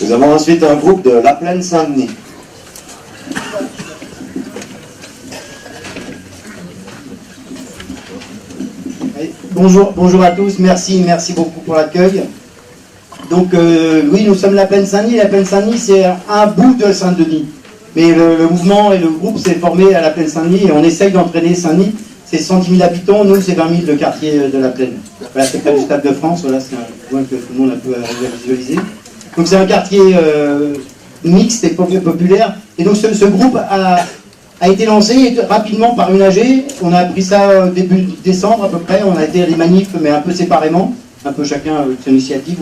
Nous avons ensuite un groupe de La Plaine Saint-Denis. Bonjour à tous, merci beaucoup pour l'accueil. Donc oui, nous sommes La Plaine Saint-Denis. La Plaine Saint-Denis, c'est un bout de Saint-Denis. Mais le mouvement et le groupe s'est formé à La Plaine Saint-Denis et on essaye d'entraîner Saint-Denis. C'est 110 000 habitants, nous c'est 20 000 le quartier de La Plaine. Voilà, c'est près du Stade de France, voilà, c'est un point que tout le monde a pu visualiser. Donc c'est un quartier mixte et populaire. Et donc ce groupe a été lancé rapidement par une AG. On a appris ça début décembre à peu près. On a été à des manifs, mais un peu séparément, un peu chacun son initiative.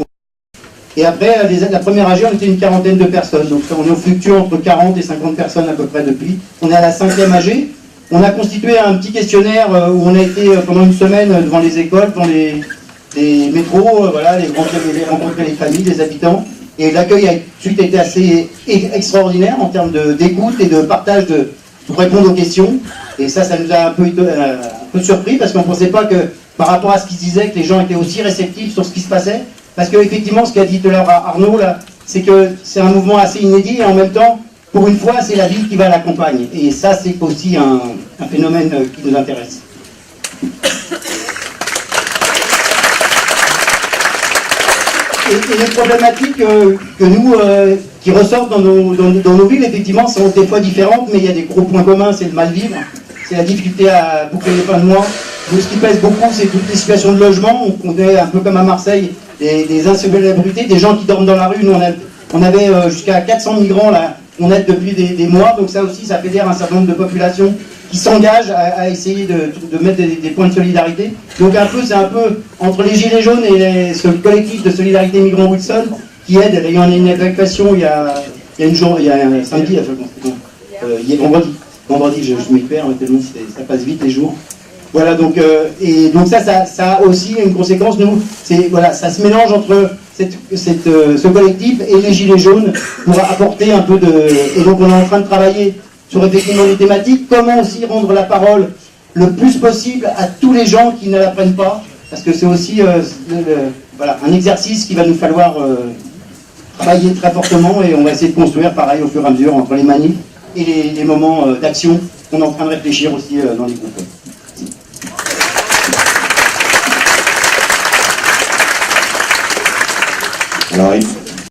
Et après, la première AG, on était une quarantaine de personnes. Donc on fluctue entre 40 et 50 personnes à peu près depuis. On est à la 5e AG. On a constitué un petit questionnaire où on a été pendant une semaine devant les écoles, devant les métros, voilà, rencontrer les familles, les habitants. Et l'accueil a tout de suite été assez extraordinaire en termes d'écoute et de partage pour répondre aux questions. Et ça nous a un peu surpris parce qu'on ne pensait pas que, par rapport à ce qu'ils disaient, que les gens étaient aussi réceptifs sur ce qui se passait. Parce qu'effectivement, ce qu'a dit tout à l'heure Arnaud, là, c'est que c'est un mouvement assez inédit et en même temps, pour une fois, c'est la ville qui va à la campagne. Et ça, c'est aussi un phénomène qui nous intéresse. Et les problématiques que nous, qui ressortent dans nos villes, effectivement, sont des fois différentes, mais il y a des gros points communs, c'est le mal-vivre, c'est la difficulté à boucler les fins de mois. Nous, ce qui pèse beaucoup, c'est toutes les situations de logement. On est un peu comme à Marseille, des insalubrités, des gens qui dorment dans la rue. Nous, on avait jusqu'à 400 migrants là, on aide depuis des mois, donc ça aussi, ça fédère un certain nombre de populations qui s'engagent à essayer de mettre des points de solidarité. Donc c'est un peu entre les Gilets jaunes et ce collectif de solidarité migrants Wilson qui aide. Il y en a une évacuation il y a un samedi, il y a vendredi, je m'y perds, tellement ça passe vite les jours. Voilà, donc ça a aussi une conséquence. Nous, ça se mélange entre ce collectif et les Gilets jaunes pour apporter un peu de... Et donc on est en train de travailler sur effectivement les thématiques, comment aussi rendre la parole le plus possible à tous les gens qui ne la prennent pas, parce que c'est aussi un exercice qu'il va nous falloir travailler très fortement et on va essayer de construire pareil au fur et à mesure entre les manifs et les moments d'action qu'on est en train de réfléchir aussi dans les groupes. Alors,